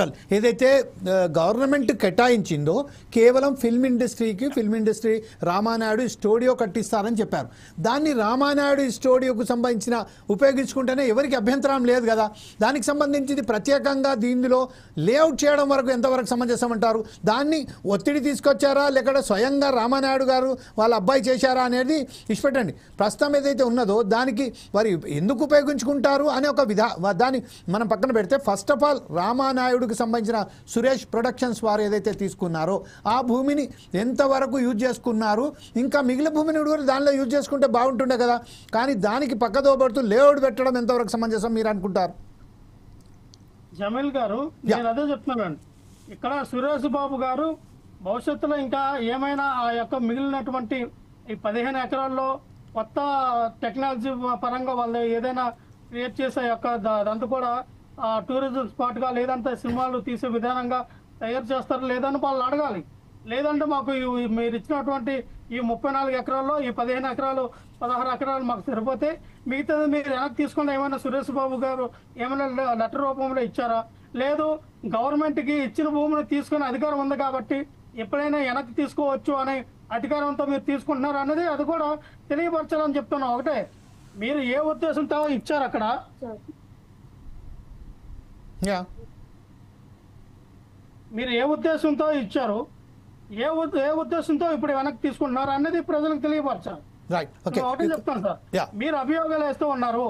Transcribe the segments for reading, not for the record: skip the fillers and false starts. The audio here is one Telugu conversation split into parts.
టోటల్ ఏదైతే గవర్నమెంట్ కేటాయించిందో కేవలం ఫిల్మ్ ఇండస్ట్రీ రామానాయుడు స్టూడియో కట్టిస్తారని చెప్పారు. దాన్ని రామానాయుడు స్టూడియోకు సంబంధించిన ఉపయోగించుకుంటేనే ఎవరికి అభ్యంతరం లేదు కదా. దానికి సంబంధించి ప్రత్యేకంగా దీనిలో లేఅవుట్ చేయడం వరకు ఎంతవరకు సమంజసం అంటారు? దాన్ని ఒత్తిడి తీసుకొచ్చారా లేకపోతే స్వయంగా రామానాయుడు గారు వాళ్ళ అబ్బాయి చేశారా అనేది ఇష్టపెట్టండి. ప్రస్తుతం ఏదైతే ఉన్నదో దానికి వారు ఎందుకు ఉపయోగించుకుంటారు అనే ఒక దాన్ని మనం పక్కన పెడితే, ఫస్ట్ ఆఫ్ ఆల్ రామానాయుడుకి సంబంధించిన సురేష్ ప్రొడక్షన్స్ వారు ఏదైతే తీసుకున్నారో ఆ భూమిని ఎంతవరకు యూజ్ చేసుకున్నారు, ఇంకా మిగిలిన భూమిని కూడా దానిలో యూజ్ చేసుకుంటే బాగుంటుండే కదా. కానీ దానికి పక్కదోబడుతూ లేఅవుట్ పెట్టడం ఎంతవరకు సమంజసం మీరు అనుకుంటారు? జమీల్ గారు, నేను అదే చెప్తున్నానండి. ఇక్కడ సురేష్ బాబు గారు భవిష్యత్తులో ఇంకా ఏమైనా ఆ యొక్క మిగిలినటువంటి ఈ 15 ఎకరాల్లో కొత్త టెక్నాలజీ పరంగా వాళ్ళు ఏదైనా క్రియేట్ చేసే యొక్క అదంతా కూడా టూరిజం స్పాట్గా లేదంటే సినిమాలు తీసే విధానంగా తయారు చేస్తారు లేదని వాళ్ళు అడగాలి. లేదంటే మాకు మీరు ఇచ్చినటువంటి ఈ 34 ఎకరాల్లో ఈ 15 ఎకరాలు 16 ఎకరాలు మాకు సరిపోతే మిగతాది మీరు వెనక్కి తీసుకుని ఏమైనా సురేష్ బాబు గారు ఏమైనా లెటర్ రూపంలో ఇచ్చారా? లేదు గవర్నమెంట్కి ఇచ్చిన భూమిని తీసుకునే అధికారం ఉంది కాబట్టి ఎప్పుడైనా వెనక్కి తీసుకోవచ్చు అనే అధికారంతో మీరు తీసుకుంటున్నారు అన్నది అది కూడా తెలియపరచాలని చెప్తున్నాం. ఒకటే, మీరు ఏ ఉద్దేశంతో ఇచ్చారు అక్కడ, మీరు ఏ ఉద్దేశంతో ఇచ్చారు, ఏ ఉద్దేశంతో ఇప్పుడు వెనక్కి తీసుకుంటున్నారు అన్నది ప్రజలకు తెలియపరచాలి. ఒకటే చెప్తాను సార్, మీరు అభియోగాలు వేస్తూ ఉన్నారు.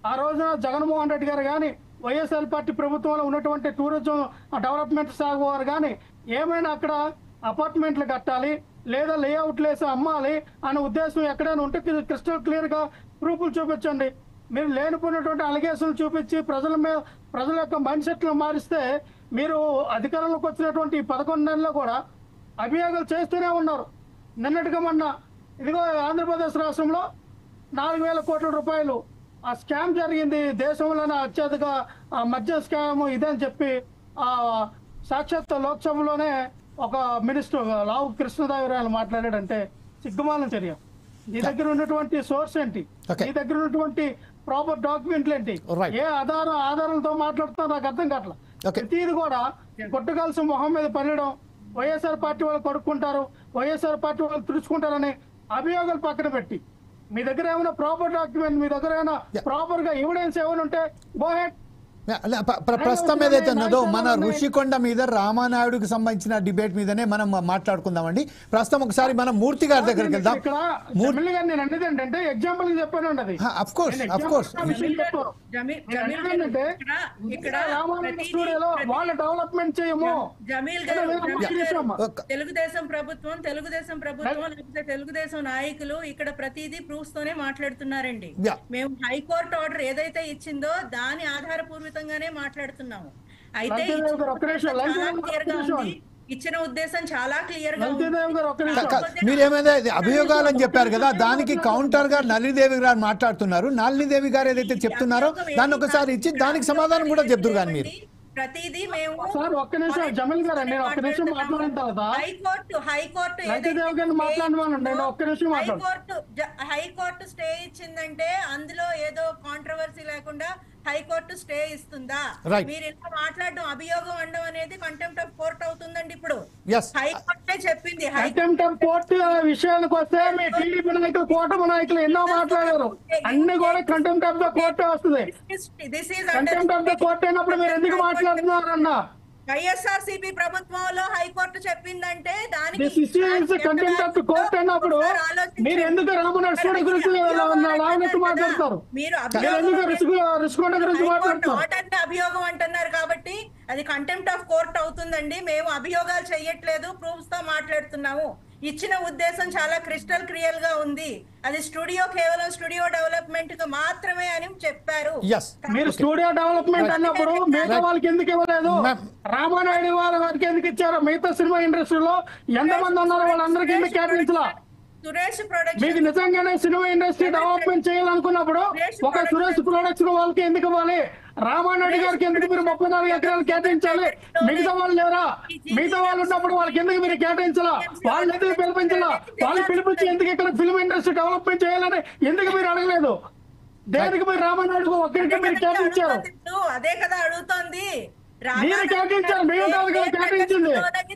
ఆ రోజున జగన్మోహన్ రెడ్డి గారు కానీ వైఎస్ఆర్ పార్టీ ప్రభుత్వంలో ఉన్నటువంటి టూరిజం డెవలప్మెంట్ శాఖ వారు కానీ ఏమైనా అక్కడ అపార్ట్మెంట్లు కట్టాలి లేదా లేఅవుట్లు వేసి అమ్మాలి అనే ఉద్దేశం ఎక్కడైనా ఉంటే క్రిస్టల్ క్లియర్ గా ప్రూఫ్లు చూపించండి. మీరు లేనిపోయినటువంటి అలిగేషన్లు చూపించి ప్రజల యొక్క మైండ్ సెట్లు మారిస్తే మీరు అధికారంలోకి వచ్చినటువంటి 11 నెలల్లో కూడా అభియోగాలు చేస్తూనే ఉన్నారు. నిన్నటిగా మొన్న ఇదిగో ఆంధ్రప్రదేశ్ రాష్ట్రంలో 4,000 కోట్ల రూపాయలు ఆ స్కామ్ జరిగింది, దేశంలోనే అత్యధిక మద్య స్కామ్ ఇదని చెప్పి సాక్షాత్ లోక్సభలోనే ఒక మినిస్టర్ లావు కృష్ణదేవరాయలు మాట్లాడాడంటే సిగ్గుమాలిన చర్య. నీ దగ్గర ఉన్నటువంటి సోర్స్ ఏంటి, నీ దగ్గర ఉన్నటువంటి ప్రాపర్ డాక్యుమెంట్లు ఏంటి, ఏ ఆధారాలతో మాట్లాడుతున్నా నాకు అర్థం కావట్లా. ప్రతిది కూడా కొట్టుకాల్సిన మొహం మీద పడడం, వైఎస్ఆర్ పార్టీ వాళ్ళు కొడుకుంటారు, వైఎస్ఆర్ పార్టీ వాళ్ళు తుడుచుకుంటారని అభియోగాలు పక్కన పెట్టి మీ దగ్గర ఏమైనా ప్రాపర్ డాక్యుమెంట్, మీ దగ్గర ఏమైనా ప్రాపర్ గా ఎవిడెన్స్ ఏమైనా ఉంటే గో హెడ్. ప్రస్తుతం ఏదైతే ఉన్నదో మన ఋషికొండ మీద రామానాయుడుకి సంబంధించిన డిబేట్ మీదనే మనం మాట్లాడుకుందామండి. ప్రస్తుతం ఒకసారి మనం మూర్తి గారి దగ్గరికి వెళ్దాం. ఎగ్జాంపుల్ చెప్పాను వాళ్ళ డెవలప్మెంట్ చేయము. తెలుగుదేశం ప్రభుత్వం లేకపోతే తెలుగుదేశం నాయకులు ఇక్కడ ప్రతిదీ ప్రూఫ్స్ తోనే మాట్లాడుతున్నారండి. మేము హైకోర్టు ఆర్డర్ ఏదైతే ఇచ్చిందో దాని ఆధారపూర్వకంగానే మాట్లాడుతున్నాము. అయితే ఇచ్చిన ఉద్దేశం చాలా క్లియర్ గా మీరేమైనా అభియోగాలు అని చెప్పారు కదా, దానికి కౌంటర్ గా నళినీదేవి గారు మాట్లాడుతున్నారు. నళినీదేవి గారు ఏదైతే చెప్తున్నారో దాన్ని ఒకసారి ఇచ్చి దానికి సమాధానం కూడా చెప్తున్నారు. కానీ మీరు ప్రతిదీ మేము సార్ ఒక్క నిమిషం జమీల్ గారు, నేను ఒక్క నిమిషం మాట్లాడిన తర్వాత హైకోర్టు స్టే ఇచ్చిందంటే అందులో ఏదో కాంట్రవర్సీ లేకుండా హైకోర్టు స్టే ఇస్తుందా? మీరు ఇలా మాట్లాడడం అభియోగం అనడం అనేది కంటెంప్ట్ ఆఫ్ కోర్ట్ అవుతుందండి. ఇప్పుడు హైకోర్టే చెప్పింది. కంటెంప్ట్ ఆఫ్ కోర్టు విషయానికి వస్తే మీ టీడీపీ నాయకులు, కూటమి నాయకులు ఎన్నో మాట్లాడారు, అన్ని కూడా కంటెంప్ట్ ఆఫ్ ద కోర్టే వస్తుంది. కంటెంప్ట్ ఆఫ్ ద కోర్ట్ అయినప్పుడు మీరు ఎందుకు మాట్లాడుతున్నారన్నా? వైఎస్ఆర్సీపీ ప్రభుత్వంలో హైకోర్టు చెప్పిందంటే దానికి కంటెంప్ట్ ఆఫ్ ద కోర్ట్ అయినప్పుడు మీరు ఎందుకు రామనాయుడు గురించి మాట్లాడతారు? మీరు అభియోగం అంటున్నారు కాబట్టి అది కంటెంప్ట్ ఆఫ్ కోర్ట్ అవుతుందండి. మేము అభియోగాలు చెయ్యట్లేదు, ప్రూఫ్స్ తో మాట్లాడుతున్నాము. ఇచ్చిన ఉద్దేశం చాలా క్రిస్టల్ క్లియర్ గా ఉంది. అది కేవలం స్టూడియో డెవలప్మెంట్ కు మాత్రమే అని చెప్పారు. మీరు స్టూడియో డెవలప్మెంట్ అన్నప్పుడు మిగతా వాళ్ళకి ఎందుకు ఇవ్వలేదు? రామానాయుడు వారికి ఎందుకు ఇచ్చారు? మిగతా సినిమా ఇండస్ట్రీలో ఎంతమంది ఉన్నారు వాళ్ళందరికీ ఎందుకు కేటాయించలా? మీకు నిజంగానే సినిమా ఇండస్ట్రీ డెవలప్మెంట్ చేయాలనుకున్నప్పుడు ఒక సురేష్ ప్రొడక్షన్ వాళ్ళకి ఎందుకు ఇవ్వాలి? రామానాయుడు గారికి ఎందుకు మీరు 34 ఎకరాలు కేటాయించాలి? మిగతా వాళ్ళు లేరా? మిగతా వాళ్ళు ఉన్నప్పుడు వాళ్ళకి ఎందుకు మీరు కేటాయించాలా? వాళ్ళు ఎందుకు పిలిపించాలా? వాళ్ళు పిలిపించి ఎందుకు ఇక్కడ ఫిల్మ్ ఇండస్ట్రీ డెవలప్మెంట్ చేయాలని ఎందుకు మీరు అడగలేదు? దేనికి మీరు రామానాయుడు ఒక్కరికి మీరు కేటాయించారు? అదే కదా అడుగుతోంది. మీరు కేటాయించారు, మేము కాదు కదా కేటాయించింది.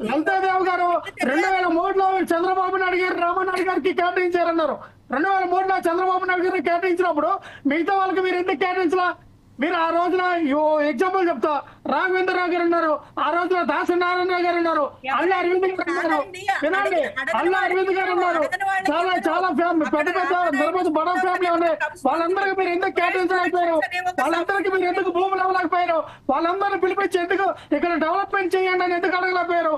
లలితాదేవి గారు 2003లో చంద్రబాబు నాయుడు గారు రామానాయుడు గారికి కేటాయించారన్నారు. 2003లో చంద్రబాబు నాయుడు గారికి కేటాయించినప్పుడు మిగతా వాళ్ళకి మీరు ఎందుకు కేటాయించలా? మీరు ఆ రోజున ఎగ్జాంపుల్ చెప్తా, రాఘవేంద్రరావు గారు ఉన్నారు, ఆ రోజున దాసరి నారాయణ గారు ఉన్నారు, అల్లా అరవింద్ గారు ఉన్నారు, వినండి, అల్లా అరవింద్ గారు ఉన్నారు, చాలా చాలా ఫ్యామిలీ పెద్ద పెద్ద బడా ఫ్యామిలీ ఉన్నాయి. వాళ్ళందరికీ మీరు ఎందుకు కేటాయించలేకపోయారు? వాళ్ళందరికీ మీరు ఎందుకు భూములు ఇవ్వలేకపోయారు? వాళ్ళందరినీ పిలిపించి ఎందుకు ఇక్కడ డెవలప్మెంట్ చేయండి అని ఎందుకు అడగలేకపోయారు?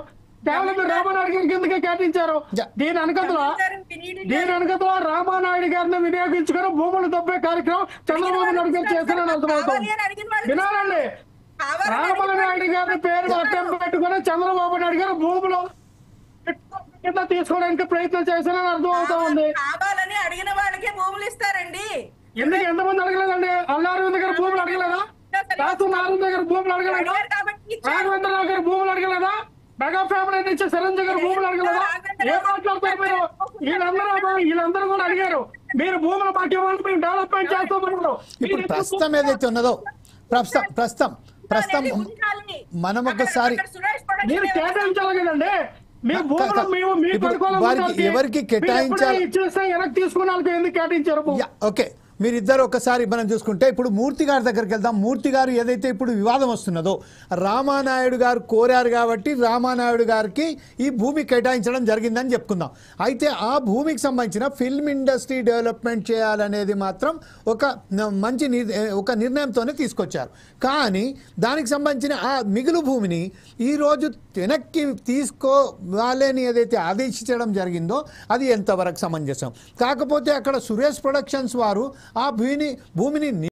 కేవలం మీరు రామానాయుడు గారికి ఎందుకు కేటాయించారు? దీని వెనకతలో రామానాయుడు గారిని వినియోగించుకుని భూములు తప్పే కార్యక్రమం చంద్రబాబు నాయుడు గారు చేస్తారని అర్థమవుతుంది. వినాలండి, రామానాయుడు గారి పేరు అడ్డం పెట్టుకుని చంద్రబాబు నాయుడు గారు భూములు కింద తీసుకోవడానికి ప్రయత్నం చేస్తారని అర్థం అవుతా ఉంది. కావాలని అడిగిన వాళ్ళకే భూములు ఇస్తారండి. ఎందుకు ఎంతమంది అడగలేదండి? అల్లా అరవింద్ గారు భూములు అడగలేదా? దాసు నారాయణ గారు భూములు అడగలేదా? రాఘవేంద్రరావు గారు భూములు అడగలేదా? మెగా ఫ్యామిలీ నుంచి చిరంజీవి గారు భూములు అడగలేదా? ఏం మాట్లాడతారు మీరు? వీళ్ళందరూ కూడా అడిగారు, మీరు భూములు మాకు ఇవ్వాలి, మేము డెవలప్మెంట్ చేస్తామన్నారు. ఇప్పుడు ప్రస్తుతం ఏదైతే ఉన్నదో ప్రస్తుతం మనం ఒకసారి మీరు కేటాయించాలి కదండి. మీ భూములు ఎవరికి కేటాయించాలి ఇచ్చేస్తే వెనక్కి తీసుకున్న వాళ్ళకి ఎందుకు కేటాయించారు? ఓకే, మీరిద్దరు ఒకసారి మనం చూసుకుంటే ఇప్పుడు మూర్తి గారి దగ్గరికి వెళ్దాం. మూర్తి గారు ఏదైతే ఇప్పుడు వివాదం వస్తున్నదో, రామానాయుడు గారు కోరారు కాబట్టి రామానాయుడు గారికి ఈ భూమి కేటాయించడం జరిగిందని చెప్పుకుందాం. అయితే ఆ భూమికి సంబంధించిన ఫిల్మ్ ఇండస్ట్రీ డెవలప్మెంట్ చేయాలనేది మాత్రం ఒక మంచి ఒక నిర్ణయంతోనే తీసుకొచ్చారు. కానీ దానికి సంబంధించిన ఆ మిగులు భూమిని ఈరోజు వెనక్కి తీసుకోవాలని ఏదైతే ఆదేశించడం జరిగిందో అది ఎంతవరకు సమంజసం? కాకపోతే అక్కడ సురేష్ ప్రొడక్షన్స్ వారు ఆ భూమిని